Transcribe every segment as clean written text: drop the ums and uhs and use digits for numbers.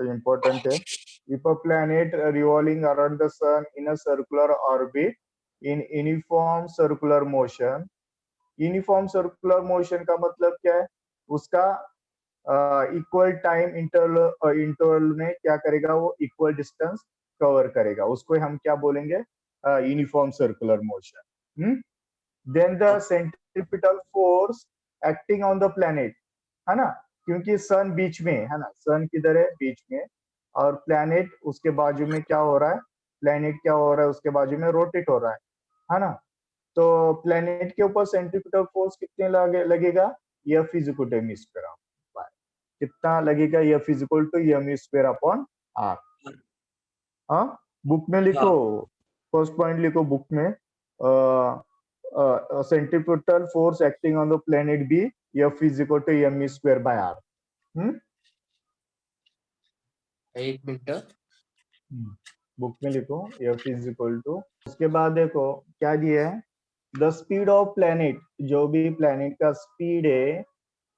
important है. If a planet revolving around the sun in a circular orbit in uniform circular motion, uniform circular motion का मतलब क्या है? उसका equal time interval में क्या करेगा? वो इक्वल डिस्टेंस कवर करेगा, उसको हम क्या बोलेंगे? Uniform circular motion. Then the centripetal force acting on the planet, है ना, क्योंकि सन बीच में है ना, सन किधर है? बीच में, और प्लैनेट उसके बाजू में क्या हो रहा है? प्लैनेट क्या हो रहा है? उसके बाजू में रोटेट हो रहा है ना. तो प्लेनेट के ऊपर सेंट्रीपिटल फोर्स कितने लगेगा? F is equal to m², कितना लगेगा? F is equal to m² upon r. हाँ, बुक में लिखो, फर्स्ट पॉइंट लिखो बुक में, centripetal force acting on the planet be, F is equal to m² by r. एक मिनट, बुक में लिखो F इज इक्वल टू, उसके बाद देखो क्या दिया है? द स्पीड ऑफ प्लैनेट, जो भी प्लैनेट का स्पीड है,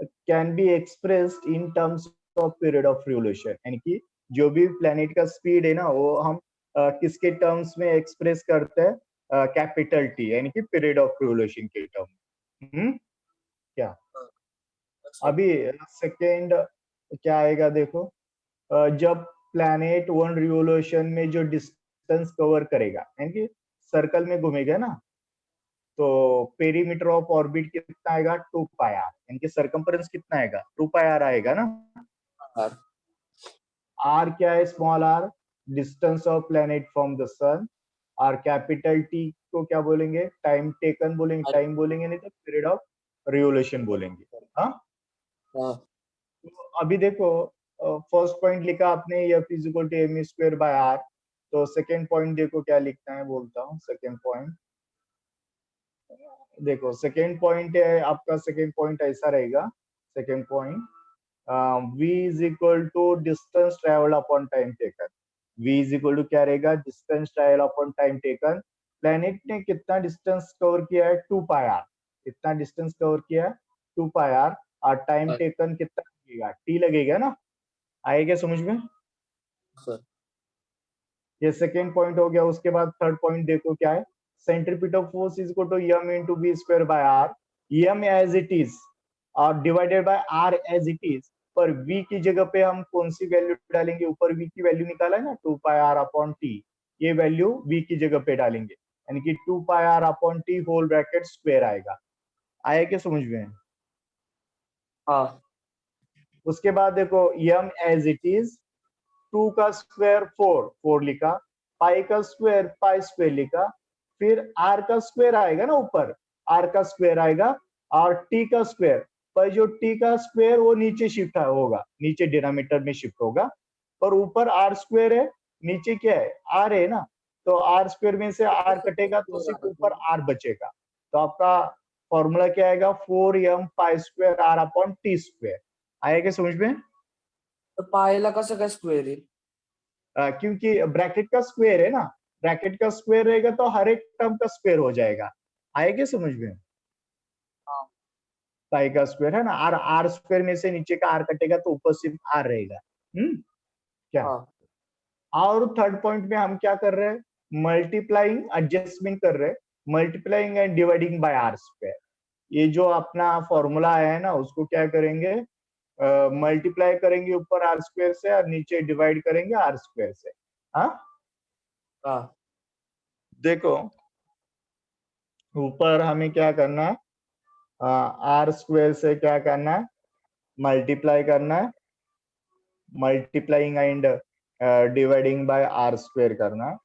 can be expressed in terms of period of revolution, यानी कि जो भी प्लैनेट का स्पीड है ना, वो हम किसके टर्म्स में एक्सप्रेस करते हैं? कैपिटल टी, यानी कि पीरियड ऑफ रिवोल्यूशन के टर्म. क्या अभी सेकेंड क्या आएगा? देखो, जब प्लैनेट वन रिवोल्यूशन में जो डिस्टेंस कवर करेगा, यानी कि सर्कल में घूमेगा ना, तो पेरीमीटर ऑफ ऑर्बिट कितना आएगा? 2πr, यानी कि सर्कम्फरेंस कितना आएगा? 2πr आएगा ना. r क्या है? Small r, distance of planet from the sun, और कैपिटल टी को क्या बोलेंगे? टाइम टेकन बोलेंगे, टाइम बोलेंगे नहीं तो पीरियड ऑफ रिवोल्यूशन बोलेंगे. हाँ, तो अभी देखो, फर्स्ट पॉइंट लिखा आपने F is equal to m² by r, तो सेकेंड पॉइंट देखो क्या लिखना है, बोलता हूँ. सेकेंड पॉइंट देखो, सेकेंड पॉइंट है आपका, सेकेंड पॉइंट ऐसा रहेगा. Second point, v is equal to distance travel upon time taken. v is equal to क्या रहेगा? Distance travel upon time taken. Planet ने कितना डिस्टेंस कवर किया है? 2πr. कितना डिस्टेंस कवर किया है? 2πr. और टाइम टेकन कितना लगेगा? t लगेगा ना. आएगा समझ में? ये सेकेंड पॉइंट हो गया. उसके बाद थर्ड पॉइंट देखो क्या है? Centripetal force is equal to m into v² by r. m as it is और divided by r as it is, पर v की जगह पे हम कौन सी वैल्यू डालेंगे? ऊपर v की वैल्यू निकाला है ना, 2πr अपॉन t, ये वैल्यू v की जगह पे डालेंगे, यानी कि 2πr upon t whole bracket square आएगा. आया क्या समझ में? हाँ. उसके बाद देखो, m एज इट इज, 2 का स्क्वायर 4 लिखा, पाई का स्क्वायर पाई स्क्वायर लिखा, फिर r का स्क्वायर आएगा ना, ऊपर r का स्क्वायर आएगा, और t का स्क्वायर, पर जो t का स्क्वायर वो नीचे शिफ्ट होगा, नीचे डिनोमिनेटर में शिफ्ट होगा, पर ऊपर r स्क्वायर है, नीचे क्या है? r है ना, तो r स्क्वायर में से r कटेगा तो सिर्फ ऊपर r बचेगा. तो आपका फॉर्मूला क्या आएगा? 4m pi square r upon t square. आएगा समझ में? तर पायला कसं काय स्क्वेअर येईल? क्योंकि ब्रैकेट का स्क्वायर है ना, ब्रैकेट का स्क्वायर रहेगा तो हर एक टर्म का स्क्वायर हो जाएगा. आएगा समझ में? पाई का स्क्वायर है ना, आर स्क्वायर में से नीचे का आर कटेगा तो ऊपर सिर्फ आर रहेगा. क्या? और थर्ड पॉइंट में हम क्या कर रहे हैं? मल्टीप्लाइंग एडजस्टमेंट कर रहे हैं, multiplying and dividing by R square. ये जो अपना फॉर्मूला है ना, उसको क्या करेंगे? मल्टीप्लाई करेंगे ऊपर आर स्क्वायर से और नीचे डिवाइड करेंगे आर स्क्वायर से. हाँ, देखो ऊपर हमें क्या करना है? आर स्क्वायर से क्या करना है? मल्टीप्लाई करना है, multiplying and dividing by R square करना है.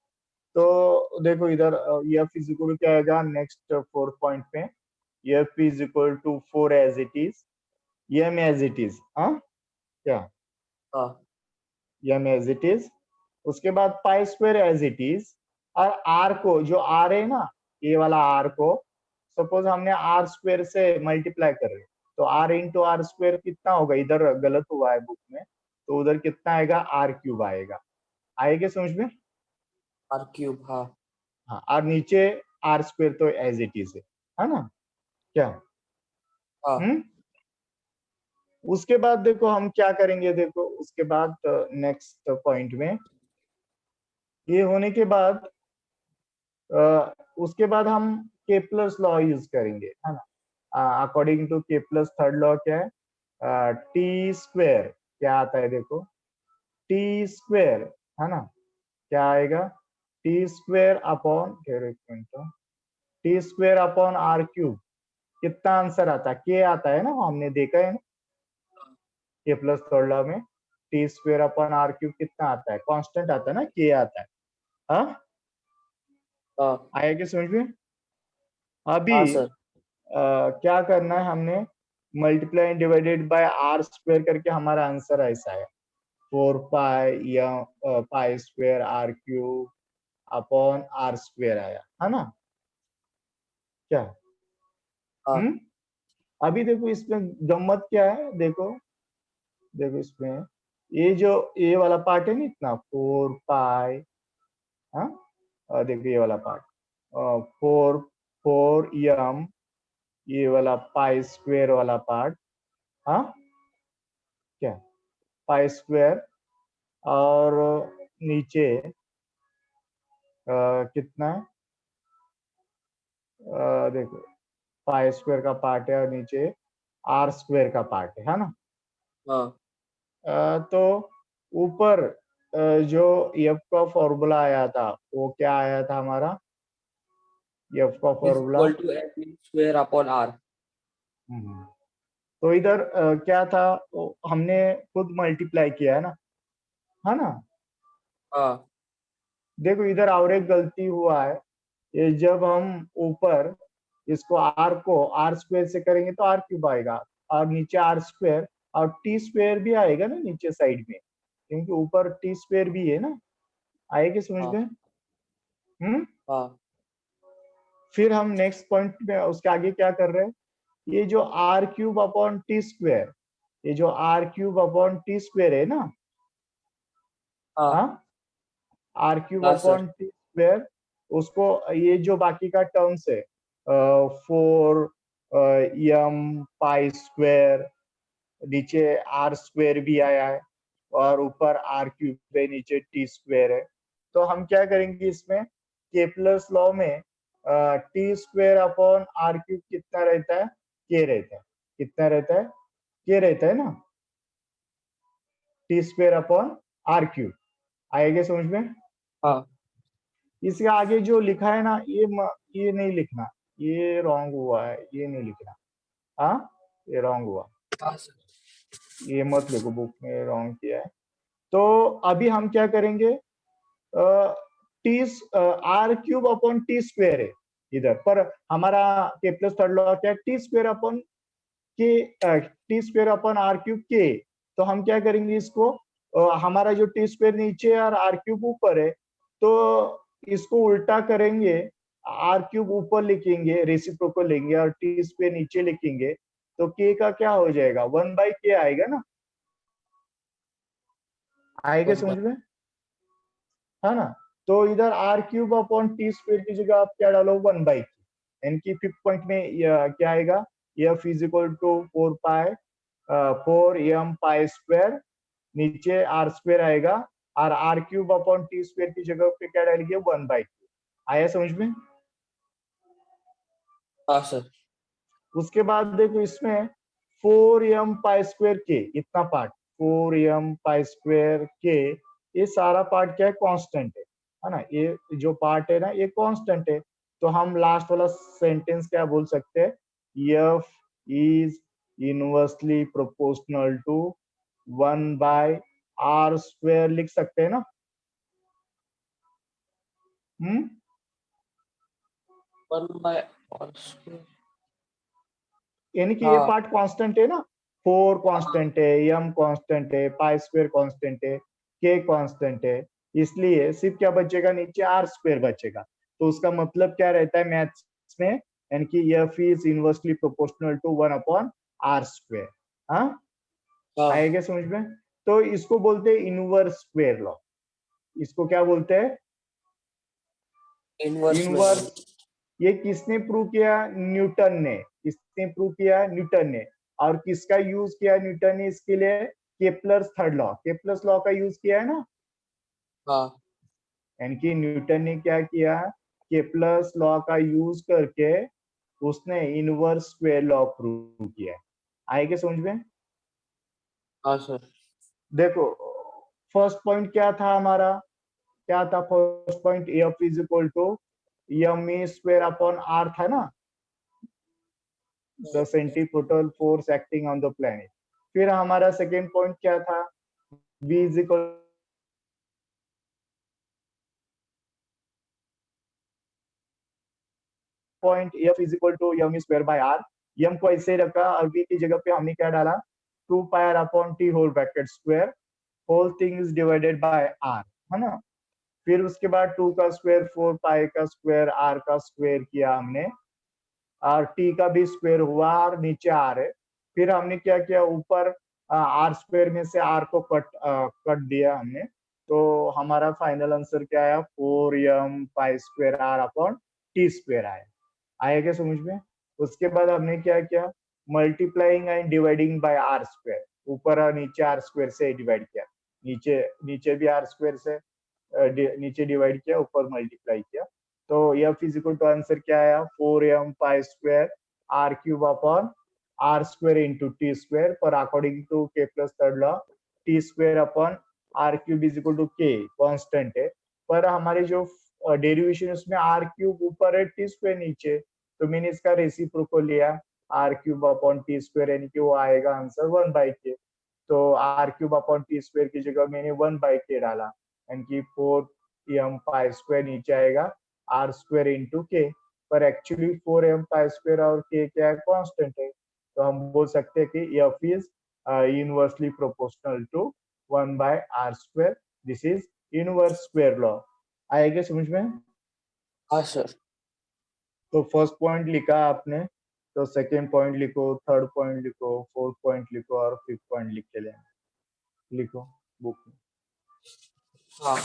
तो देखो इधर f इज इक्वल टू क्या आएगा? नेक्स्ट फोर्थ पॉइंट पे f is equal to 4 as it is, m as it is. क्या? m as it is. उसके बाद pi square as it is, और r को, जो r है ना, ये वाला r को सपोज हमने r स्क्वायर से मल्टीप्लाई कर रहे, तो r इंटू आर स्क्वायर कितना होगा? इधर गलत हुआ है बुक में, तो उधर कितना आएगा? r³ आएगा. आएगा समझ में? r³. हाँ, और नीचे आर स्क्वायर तो एज इट इज है ना. क्या? उसके बाद देखो हम क्या करेंगे? देखो उसके बाद नेक्स्ट पॉइंट में ये होने के बाद उसके बाद हम केपलर्स लॉ यूज करेंगे, है ना। According to Kepler's third law क्या है, टी स्क्वेयर क्या आता है, देखो टी स्क्वेयर, है ना, क्या आएगा, T square upon T square upon R cube, कितना आंसर आता है, के आता है ना, हमने देखा है ना के प्लस थर्ड लॉ में T square upon R cube कितना आता है, कांस्टेंट आता है ना, के आता है। हाँ, हाँ आया क्या समझ में। अभी हाँ सर। क्या करना है, हमने multiply divided by R square करके हमारा आंसर ऐसा है 4 पाई या pi square R cube upon R square आया, है ना क्या। हाँ अभी देखो इसमें गम्मत क्या है, देखो देखो इसमें ये जो ये वाला पार्ट है ना, इतना 4 पाई, हाँ, और देखो ये वाला पार्ट 4 4 एम, ये वाला पाई स्क्वेयर वाला पार्ट, हाँ क्या, पाई स्क्वेयर, और नीचे कितना है, देखो पाई स्क्वेयर का पार्ट है और नीचे आर स्क्वेयर का पार्ट है ना। हाँ। तो ऊपर जो एफ का फॉर्मूला आया था वो क्या आया था हमारा, एफ का is formula. Equal to M square upon R. तो इधर क्या था, हमने खुद मल्टीप्लाई किया है ना। हाँ देखो इधर और एक गलती हुआ है, ये जब हम ऊपर इसको आर को आर स्क्वायर से करेंगे तो आर क्यूब आएगा, और नीचे आर स्क्वायर और टी स्क्वायर भी आएगा ना नीचे साइड में, क्योंकि ऊपर टी स्क्वायर भी है ना, आएगी समझ हाँ में। हाँ फिर हम नेक्स्ट पॉइंट में उसके आगे क्या कर रहे हैं, ये जो R cube upon T square, ये जो R cube upon T square है ना, हाँ हाँ, आर क्यूब हाँ सर। अपॉन टी स्क्वायर, उसको ये जो बाकी का टर्म्स है 4 एम पाई स्क्वायर, नीचे आर स्क्वायर भी आया है और ऊपर आर क्यूब है, नीचे टी स्क्वायर है। तो हम क्या करेंगे इसमें, केपलर्स लॉ में T square upon R cube कितना रहता है, के रहता है, कितना रहता है, के रहता है ना, T square upon R cube, आएगा समझ में। हाँ इसके आगे जो लिखा है ना, ये नहीं लिखना, ये रॉन्ग हुआ है, ये नहीं लिखना, हाँ, ये रॉन्ग हुआ, हाँ सर। ये मत लिखो, बुक में रॉन्ग किया है। तो अभी हम क्या करेंगे, T R cube upon T square है इधर पर, हमारा के प्लस थर्ड लॉ क्या है, T square upon K, T square upon R cube K. तो हम क्या करेंगे इसको, हमारा जो टी स्क्वेयर नीचे और आर क्यूब ऊपर है, तो इसको उल्टा करेंगे, आर क्यूब ऊपर लिखेंगे, रेसिप्रोकल लेंगे और टी स्क्वेयर नीचे लिखेंगे, तो के का क्या हो जाएगा, 1/k आएगा ना, आएगा वन समझ बाय। में, है ना। तो इधर R cube upon T square की जगह आप क्या डालो, 1/k, यानी कि फिफ्थ पॉइंट में क्या आएगा, F is equal to 4 pi 4 M pi square, नीचे आर स्क्वायर आएगा, और R cube upon T square की जगह पे क्या डालेंगे, 1/k, आया समझ में। हाँ सर। उसके बाद देखो इसमें 4 एम पाई स्क्वायर के, इतना पार्ट 4 एम पाई स्क्वायर के, ये सारा पार्ट क्या है, कांस्टेंट है ना, ये जो पार्ट है ना ये कांस्टेंट है। तो हम लास्ट वाला सेंटेंस क्या बोल सकते हैं, F is inversely proportional to 1/r square लिख सकते हैं ना। Hmm, one by R square. यानी कि ये हाँ पार्ट कांस्टेंट है ना, 4 हाँ कांस्टेंट है, एम कांस्टेंट है, पाई स्क्वायर कांस्टेंट है, के कांस्टेंट है, इसलिए सिर्फ क्या बचेगा, नीचे आर स्क्वायर बचेगा। तो उसका मतलब क्या रहता है मैथ्स में, यानी कि F is inversely proportional to 1/r square, हाँ, हाँ। आएगा समझ में। तो इसको बोलते हैं इनवर्स स्क्वायर लॉ, इसको क्या बोलते हैं, इनवर्स में इनवर्स। ये किसने प्रूव किया, न्यूटन ने, किसने प्रूव किया, न्यूटन ने। और किसका यूज किया न्यूटन ने इसके लिए, Kepler's third law, Kepler's law का यूज किया है ना, हाँ यानी कि न्यूटन ने क्या किया, केप्लर्स लॉ का यूज करके उसने इनवर्स स्क्वायर लॉ प्रूव किया है। आएगा समझ में? हाँ सर। देखो फर्स्ट पॉइंट क्या था हमारा, क्या था first point, F is equal to M E square upon R था ना, the centrifugal force acting on the planet. फिर हमारा सेकेंड पॉइंट क्या था, v is equal point F is equal to M square by R. M को ऐसे ही रखा और v की जगह पे हमने क्या डाला, 2 pi R upon T whole bracket square, whole thing is divided by R, है ना। फिर उसके बाद 2 का स्क्वायर, 4 पाई का स्क्वायर, आर का स्क्वायर किया हमने, और टी का भी स्क्वायर हुआ और नीचे आर है। फिर हमने क्या किया, ऊपर आर स्क्वायर में से आर को कट दिया हमने, तो हमारा फाइनल आंसर क्या आया, 4m pi square R upon T square आया। आया क्या समझ में? उसके बाद हमने क्या किया, multiplying and dividing by R square, ऊपर और नीचे आर स्क्वायर से डिवाइड किया, नीचे नीचे भी आर स्क्वायर से नीचे डिवाइड किया, ऊपर मल्टीप्लाई किया। तो F is equal to answer क्या आया, 4m pi square R cube upon R square into T square, पर according to Kepler's third law T square upon R cube is equal to K, constant है, पर हमारे जो derivation उसमें are cube ऊपर है टी स्क्वायर नीचे, तो मैंने इसका रेसिप्रोकल लिया, R cube upon T square, यानी कि वो आएगा आंसर 1/k। तो R cube upon T square की जगह मैंने 1/k डाला, यानी कि 4m पाई स्क्वायर नीचे आएगा आर स्क्वायर इंटू के, पर एक्चुअली 4m पाई स्क्वायर और के क्या है, कांस्टेंट है, तो हम बोल सकते हैं कि F is inversely proportional to 1/r square, this is inverse square law. आएगा समझ में? हाँ सर। तो फर्स्ट पॉइंट लिखा आपने, तो सेकेंड पॉइंट लिखो, थर्ड पॉइंट लिखो, फोर्थ पॉइंट लिखो और फिफ्थ पॉइंट लिख के लेना, लिखो बुक में। हाँ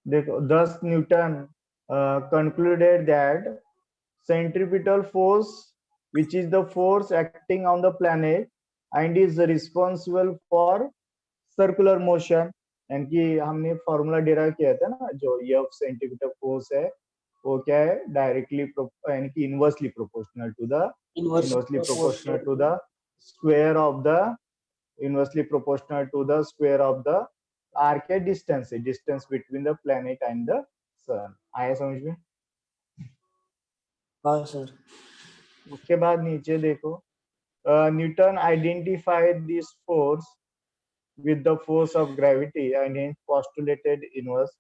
देखो, thus Newton concluded that centripetal force, which is the force acting on the planet and is responsible for circular motion, यानी कि हमने फॉर्मूला डिराइव किया था ना, जो एफ सेंटीमीटर फोर्स है वो क्या है, डायरेक्टली यानी कि inverse inversely proportional proportional to to the square of the inversely proportional to the square of the arc है, distance है, distance between the planet and the sun। आया समझ में? हाँ सर। उसके बाद नीचे देखो, Newton identified this force with the force of gravity and hence postulated inverse.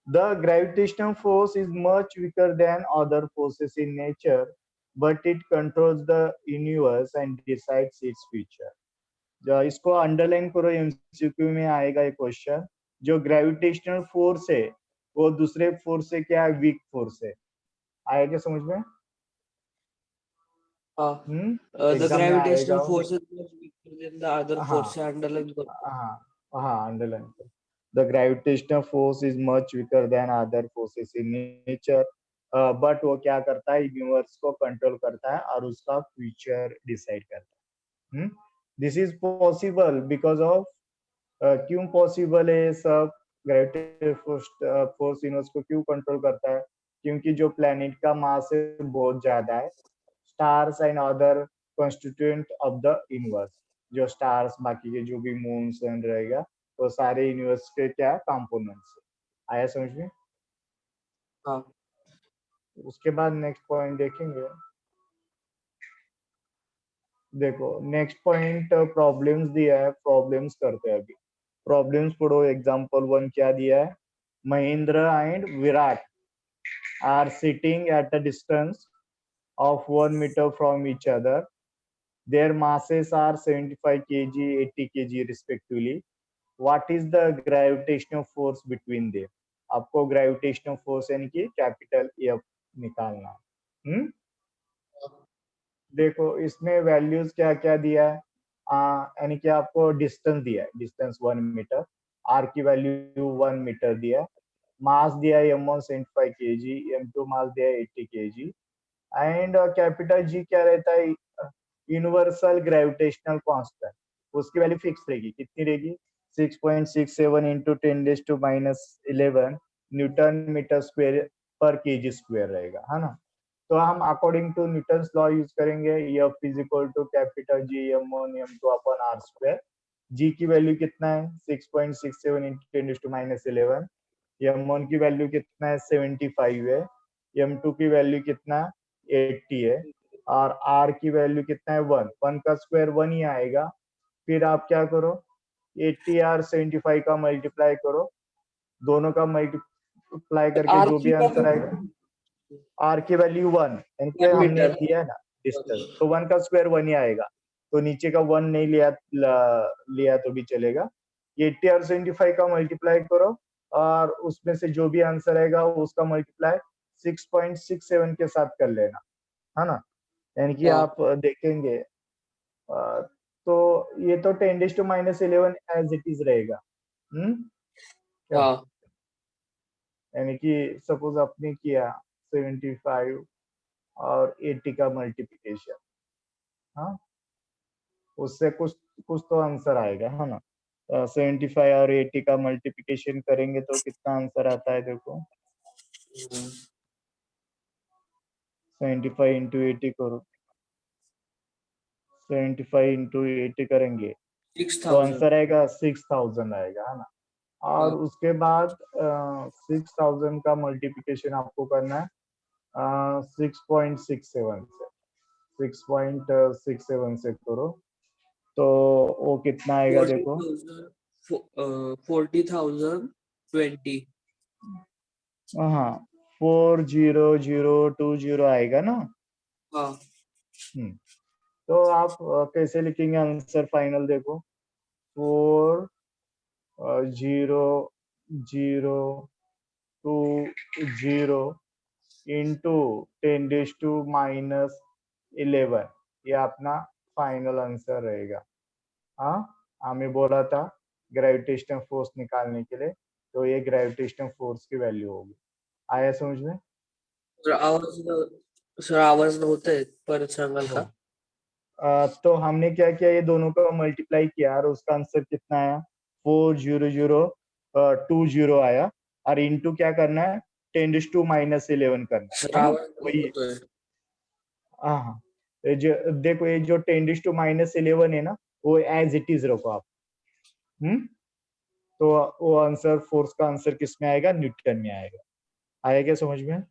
The gravitational force is much weaker than other forces in nature, but it controls the universe and decides its future। इसको underline करो, MCQ में आएगा ये question. जो gravitational force है वो दूसरे force से क्या है, वीक फोर्स है। आएगा समझ में? हाँ द एग्जाम में ग्रेविटेशनल आएगा। Force is much weaker then the other हाँ फोर्स से अंडरलाइन कर। हाँ हाँ, अंडरलाइन करो, the gravitational force is much weaker then other forces in nature, but वो क्या करता है, यूनिवर्स को कंट्रोल करता है और उसका फ्यूचर डिसाइड करता है। This is possible because of, क्यों पॉसिबल है ये सब, ग्रेविटेशनल फोर्स यूनिवर्स को क्यों कंट्रोल करता है, क्योंकि जो प्लेनेट का मास है बहुत ज्यादा है, stars and other constituent of the universe, जो स्टार्स बाकी के जो भी मून सन रहेगा वो सारे यूनिवर्स के क्या कंपोनेंट्स है। आया समझ में? हाँ उसके बाद नेक्स्ट पॉइंट देखेंगे। देखो नेक्स्ट पॉइंट प्रॉब्लम्स दिया है, प्रॉब्लम्स करते हैं अभी। प्रॉब्लम्स पढ़ो, एग्जांपल 1 क्या दिया है, Mahendra and Virat are sitting at a distance of 1 meter from each other. Their masses are 75 kg, 80 kg respectively. What is the gravitational force between them? आपको ग्रेविटेशनल फोर्स यानी कि कैपिटल एफ निकालना है। देखो इसमें वैल्यूज क्या क्या दिया है, यानी कि आपको डिस्टेंस दिया है, डिस्टेंस 1 मीटर, आर की वैल्यू 1 मीटर दिया है, मास दिया है m1 75 kg, m2 मास दिया है 80 kg, एंड कैपिटल जी क्या रहता है, यूनिवर्सल ग्रेविटेशनल कांस्टेंट, उसकी वैल्यू फिक्स रहेगी, कितनी रहेगी 6.67 इंटू 10⁻⁻11 न्यूटन मीटर स्क्वायर पर केजी स्क्वायर रहेगा, है ना। तो हम according to Newton's law use करेंगे, F is equal to capital G m1 m2 upon R square. G की वैल्यू कितना है 6.67 इंटू 10⁻11, m1 की वैल्यू कितना है 75 है, m2 की वैल्यू कितना 80 है, और r की वैल्यू कितना है 1 का स्क्वायर 1 ही आएगा। फिर आप क्या करो 80 और 75 का मल्टीप्लाई करो, दोनों का मल्टीप्लाई करके आर जो भी की आंसर आएगा, आर की वैल्यू 1 यानी कि 1 हमने मीटर। दिया है ना डिस्टेंस, तो 1 का स्क्वायर 1 ही आएगा, तो नीचे का 1 नहीं लिया तो भी चलेगा। 80 और 75 का मल्टीप्लाई करो, और उसमें से जो भी आंसर आएगा उसका मल्टीप्लाई 6.67 के साथ कर लेना, है ना। यानी कि हाँ आप देखेंगे तो ये तो 10⁻11 एज इट इज रहेगा। क्या हाँ यानी कि सपोज आपने किया 75 और 80 का मल्टीप्लिकेशन, हाँ, उससे कुछ कुछ तो आंसर आएगा, है ना। 75 और 80 का मल्टीप्लिकेशन करेंगे तो कितना आंसर आता है देखो, 75 इंटू 80 करो, 75 इंटू 80 करेंगे तो 6000। आंसर आएगा 6000 आएगा, है ना। और हाँ उसके बाद 6000 का मल्टीप्लिकेशन आपको करना है 6.67 से, 6.67 से करो तो वो कितना आएगा देखो, 40,020। हाँ 40020 आएगा ना। हाँ हम्म, तो आप कैसे लिखेंगे आंसर फाइनल देखो, 40020 इंटू 10⁻11, ये अपना फाइनल आंसर रहेगा। हाँ, हमें बोला था ग्रेविटेशनल फोर्स निकालने के लिए, तो ये ग्रेविटेशनल फोर्स की वैल्यू होगी। आया समझ में? सर आवाज नव्हते परत सांगाल का? तो हमने क्या किया, ये दोनों का मल्टीप्लाई किया और उसका आंसर कितना आया 40020 आया, और इंटू क्या करना है 10⁻11 करना सर है ना, आवाज वही। होतोय। हाँ हाँ, ये जो देखो ये जो 10⁻11 है ना, वो एज इट इज रखो आप। हम्म, तो वो आंसर फोर्स का आंसर किस में आएगा, न्यूटन में आएगा। आया क्या समझ में?